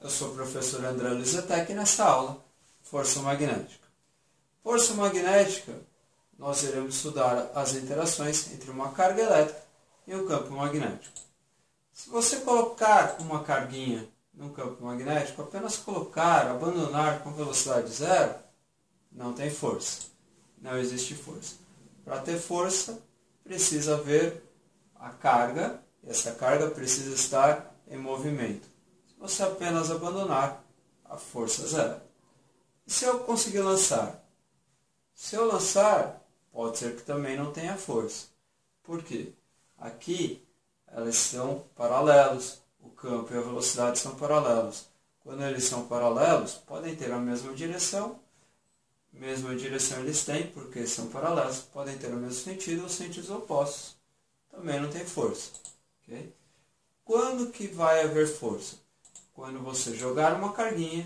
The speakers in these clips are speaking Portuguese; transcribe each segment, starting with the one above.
Eu sou o professor André Lizetec e nesta aula, força magnética. Força magnética, nós iremos estudar as interações entre uma carga elétrica e um campo magnético. Se você colocar uma carguinha num campo magnético, apenas colocar, abandonar com velocidade zero, não tem força. Não existe força. Para ter força, precisa haver a carga, e essa carga precisa estar em movimento. Se você apenas abandonar, a força é zero. E se eu conseguir lançar? Se eu lançar, pode ser que também não tenha força. Por quê? Aqui, elas são paralelos. O campo e a velocidade são paralelos. Quando eles são paralelos, podem ter a mesma direção eles têm, porque são paralelos, podem ter o mesmo sentido ou sentidos opostos. Também não tem força. Okay? Quando que vai haver força? Quando você jogar uma carguinha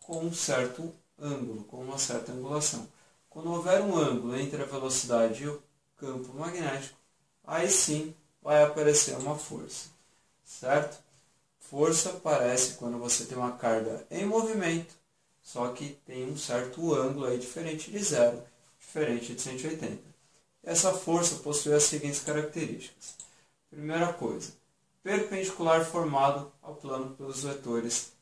com um certo ângulo, com uma certa angulação. Quando houver um ângulo entre a velocidade e o campo magnético, aí sim vai aparecer uma força. Certo? Força aparece quando você tem uma carga em movimento, só que tem um certo ângulo aí diferente de zero, diferente de 180. Essa força possui as seguintes características. Primeira coisa, perpendicular formado ao plano pelos vetores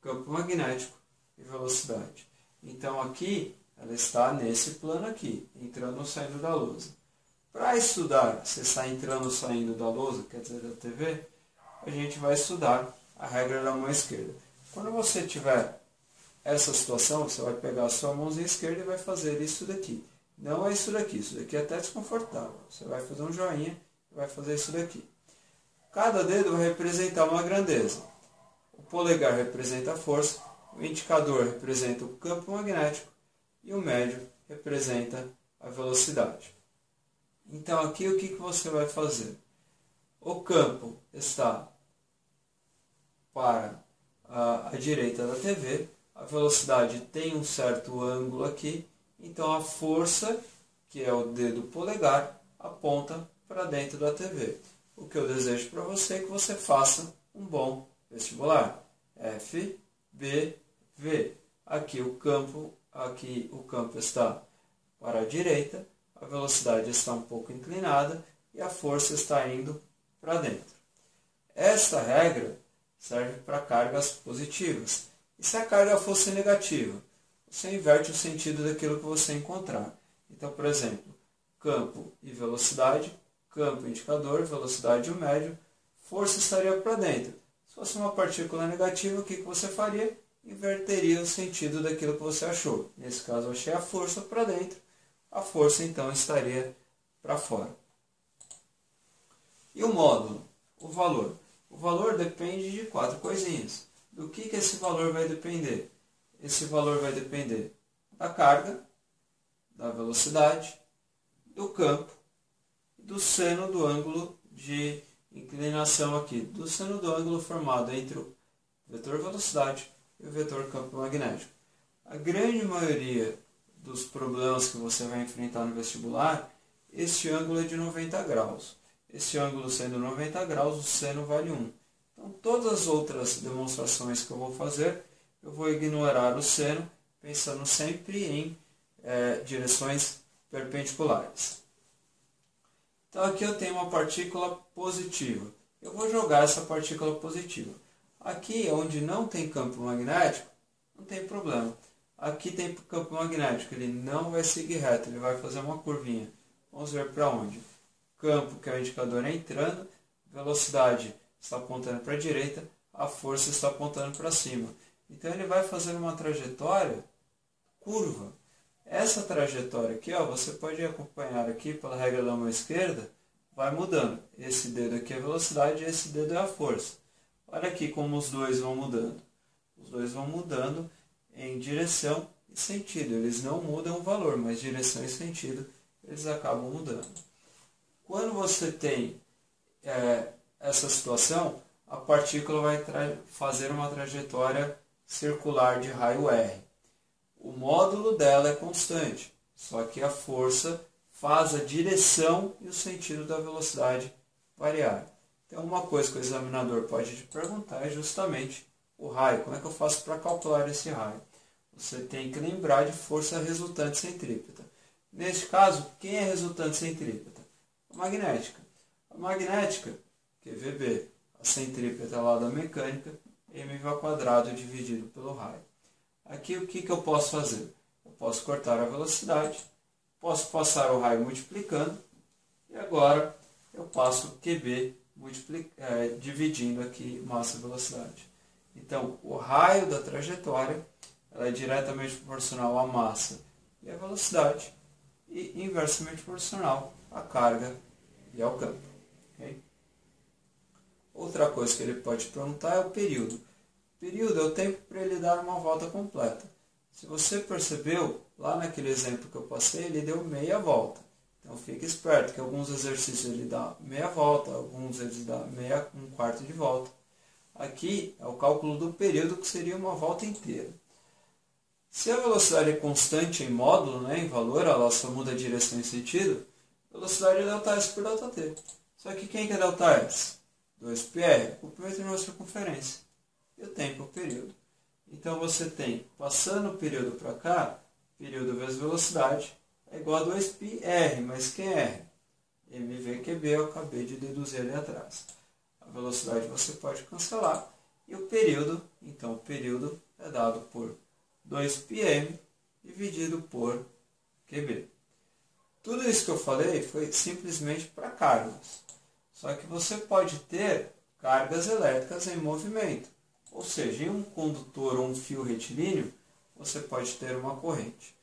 campo magnético e velocidade. Então aqui, ela está nesse plano aqui, entrando ou saindo da lousa. Para estudar se está entrando ou saindo da lousa, quer dizer da TV, a gente vai estudar a regra da mão esquerda. Quando você tiver essa situação, você vai pegar a sua mãozinha esquerda e vai fazer isso daqui. Não é isso daqui é até desconfortável. Você vai fazer um joinha e vai fazer isso daqui. Cada dedo vai representar uma grandeza. O polegar representa a força, o indicador representa o campo magnético e o médio representa a velocidade. Então aqui o que você vai fazer? O campo está para a direita da TV, a velocidade tem um certo ângulo aqui, então a força, que é o dedo polegar, aponta para dentro da TV. O que eu desejo para você é que você faça um bom vestibular. F, B, V. Aqui o campo está para a direita, a velocidade está um pouco inclinada e a força está indo para dentro. Esta regra serve para cargas positivas. E se a carga fosse negativa? Você inverte o sentido daquilo que você encontrar. Então, por exemplo, campo e velocidade, campo indicador, velocidade e o médio, força estaria para dentro. Se fosse uma partícula negativa, o que você faria? Inverteria o sentido daquilo que você achou. Nesse caso, eu achei a força para dentro, a força então estaria para fora. E o módulo? O valor? O valor depende de 4 coisinhas. Do que esse valor vai depender? Esse valor vai depender da carga, da velocidade, do campo e do seno do ângulo de inclinação aqui, do seno do ângulo formado entre o vetor velocidade e o vetor campo magnético. A grande maioria dos problemas que você vai enfrentar no vestibular, este ângulo é de 90 graus. Este ângulo sendo 90 graus, o seno vale 1. Então, todas as outras demonstrações que eu vou fazer, eu vou ignorar o seno, pensando sempre em direções perpendiculares. Então, aqui eu tenho uma partícula positiva. Eu vou jogar essa partícula positiva. Aqui, onde não tem campo magnético, não tem problema. Aqui tem campo magnético, ele não vai seguir reto, ele vai fazer uma curvinha. Vamos ver para onde. Campo, que é o indicador, entrando, velocidade está apontando para a direita, a força está apontando para cima. Então ele vai fazer uma trajetória curva. Essa trajetória aqui, você pode acompanhar aqui pela regra da mão esquerda, vai mudando. Esse dedo aqui é a velocidade e esse dedo é a força. Olha aqui como os dois vão mudando. Os dois vão mudando em direção e sentido. Eles não mudam o valor, mas direção e sentido eles acabam mudando. Quando você tem essa situação, a partícula vai fazer uma trajetória circular de raio R. O módulo dela é constante, só que a força faz a direção e o sentido da velocidade variar. Então, uma coisa que o examinador pode te perguntar é justamente o raio. Como é que eu faço para calcular esse raio? Você tem que lembrar de força resultante centrípeta. Neste caso, quem é resultante centrípeta? A magnética. A magnética, que é VB, a centrípeta lá da mecânica, mv² dividido pelo raio. Aqui o que eu posso fazer? Eu posso cortar a velocidade, posso passar o raio multiplicando, e agora eu passo QB dividindo aqui massa e velocidade. Então, o raio da trajetória ela é diretamente proporcional à massa e à velocidade, e inversamente proporcional à carga e ao campo. Okay? Outra coisa que ele pode perguntar é o período. O período é o tempo para ele dar uma volta completa. Se você percebeu, lá naquele exemplo que eu passei, ele deu meia volta. Então fique esperto que alguns exercícios ele dá meia volta, alguns ele dá um quarto de volta. Aqui é o cálculo do período, que seria uma volta inteira. Se a velocidade é constante em módulo, né, em valor, ela só muda a direção e sentido, a velocidade é ΔS por ΔT. Só que quem que é ΔS? 2πr, o comprimento de uma circunferência. E o tempo é o período. Então você tem, passando o período para cá, período vezes velocidade, é igual a 2πr, mas quem é R? mv/qb, eu acabei de deduzir ali atrás. A velocidade você pode cancelar. E o período, então o período é dado por 2πm dividido por qb. Tudo isso que eu falei foi simplesmente para cargas. Só que você pode ter cargas elétricas em movimento. Ou seja, em um condutor ou um fio retilíneo, você pode ter uma corrente.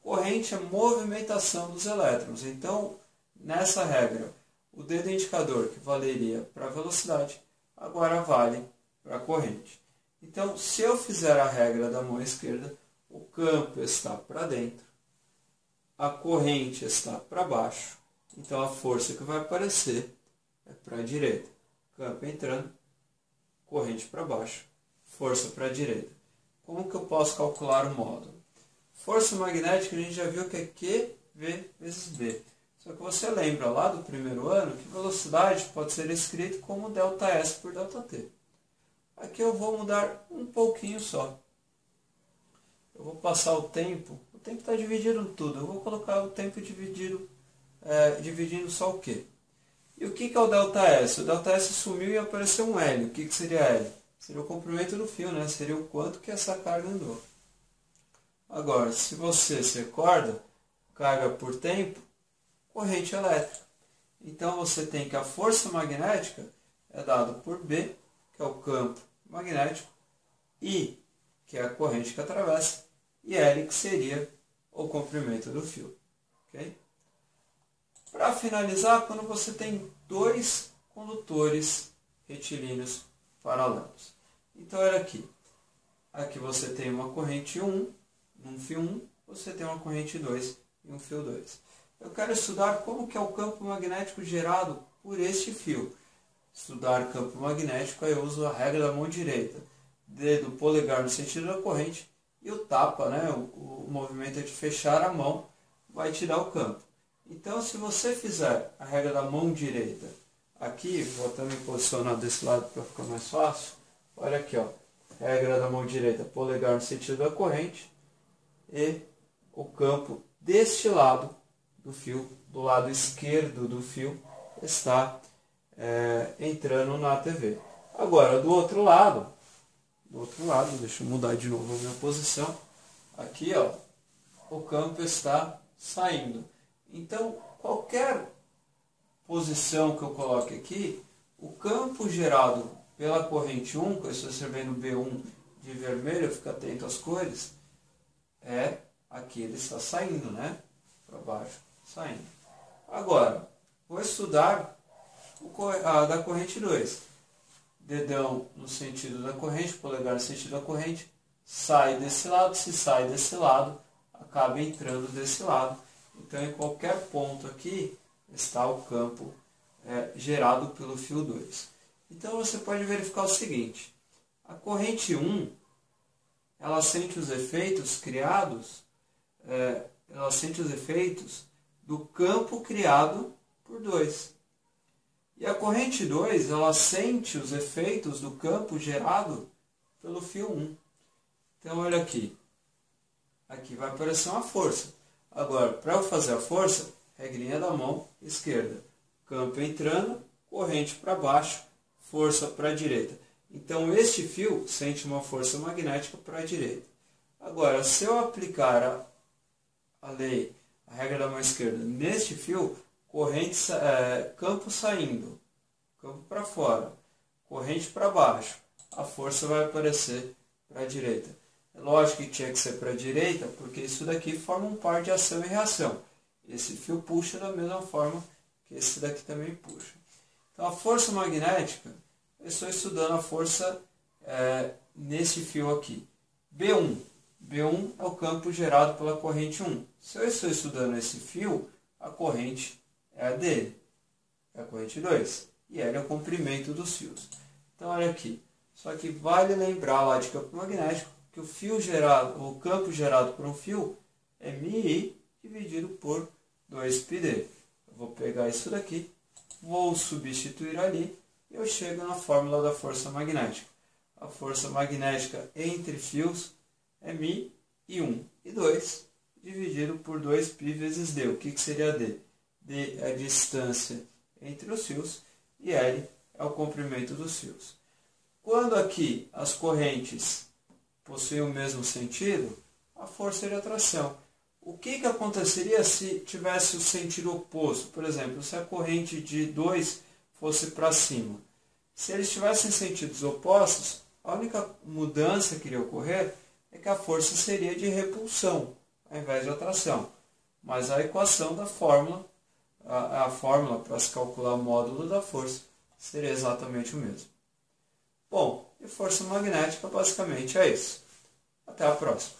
Corrente é movimentação dos elétrons. Então, nessa regra, o dedo indicador que valeria para a velocidade, agora vale para a corrente. Então, se eu fizer a regra da mão esquerda, o campo está para dentro, a corrente está para baixo, então a força que vai aparecer é para a direita. Campo entrando, corrente para baixo, força para a direita. Como que eu posso calcular o módulo? Força magnética a gente já viu que é QV vezes B. Só que você lembra lá do primeiro ano que velocidade pode ser escrito como ΔS por ΔT. Aqui eu vou mudar um pouquinho só. Eu vou passar o tempo está dividido em tudo. Eu vou colocar o tempo dividindo só o Q. E o que é o ΔS? O ΔS sumiu e apareceu um L. O que seria L? Seria o comprimento do fio, né? Seria o quanto que essa carga andou. Agora, se você se recorda, carga por tempo, corrente elétrica. Então você tem que a força magnética é dada por B, que é o campo magnético, I, que é a corrente que atravessa, e L, que seria o comprimento do fio. Okay? Para finalizar, quando você tem dois condutores retilíneos paralelos. Então, olha aqui. Aqui você tem uma corrente 1, num fio 1, você tem uma corrente 2 e um fio 2. Eu quero estudar como que é o campo magnético gerado por este fio. Estudar campo magnético, aí eu uso a regra da mão direita. Dedo polegar no sentido da corrente e o tapa, né? O movimento é de fechar a mão, vai te dar o campo. Então, se você fizer a regra da mão direita aqui, vou até me posicionar desse lado para ficar mais fácil. Olha aqui, ó. Regra da mão direita, polegar no sentido da corrente e o campo deste lado do fio, do lado esquerdo do fio, está entrando na TV. Agora, do outro lado, deixa eu mudar de novo a minha posição. Aqui, ó, o campo está saindo. Então, qualquer posição que eu coloque aqui, o campo gerado pela corrente 1, que eu estou escrevendo B1 de vermelho, fica atento às cores, aqui ele está saindo, né? Para baixo, saindo. Agora, vou estudar a da corrente 2. Dedão no sentido da corrente, polegar no sentido da corrente, sai desse lado, se sai desse lado, acaba entrando desse lado. Então, em qualquer ponto aqui, está o campo gerado pelo fio 2. Então, você pode verificar o seguinte. A corrente 1, ela sente os efeitos criados, ela sente os efeitos do campo criado por 2. E a corrente 2, ela sente os efeitos do campo gerado pelo fio 1. Então, olha aqui. Aqui vai aparecer uma força. Agora, para eu fazer a força, regrinha da mão esquerda. Campo entrando, corrente para baixo, força para a direita. Então, este fio sente uma força magnética para a direita. Agora, se eu aplicar a lei, a regra da mão esquerda, neste fio, campo saindo, campo para fora, corrente para baixo, a força vai aparecer para a direita. É lógico que tinha que ser para a direita, porque isso daqui forma um par de ação e reação. Esse fio puxa da mesma forma que esse daqui também puxa. Então, a força magnética, eu estou estudando a força nesse fio aqui. B1. B1 é o campo gerado pela corrente 1. Se eu estou estudando esse fio, a corrente é a dele. É a corrente 2. E L é o comprimento dos fios. Então, olha aqui. Só que vale lembrar lá de campo magnético que o campo gerado por um fio é μI dividido por 2πd. Eu vou pegar isso daqui, vou substituir ali e eu chego na fórmula da força magnética. A força magnética entre fios é μ e 1 e 2 dividido por 2π vezes d. O que seria d? D é a distância entre os fios e L é o comprimento dos fios. Quando aqui as correntes possuem o mesmo sentido, a força de atração. O que aconteceria se tivesse o sentido oposto? Por exemplo, se a corrente de 2 fosse para cima. Se eles tivessem sentidos opostos, a única mudança que iria ocorrer é que a força seria de repulsão, ao invés de atração. Mas a equação da fórmula, a fórmula para se calcular o módulo da força, seria exatamente o mesmo. Bom, e força magnética basicamente é isso. Até a próxima.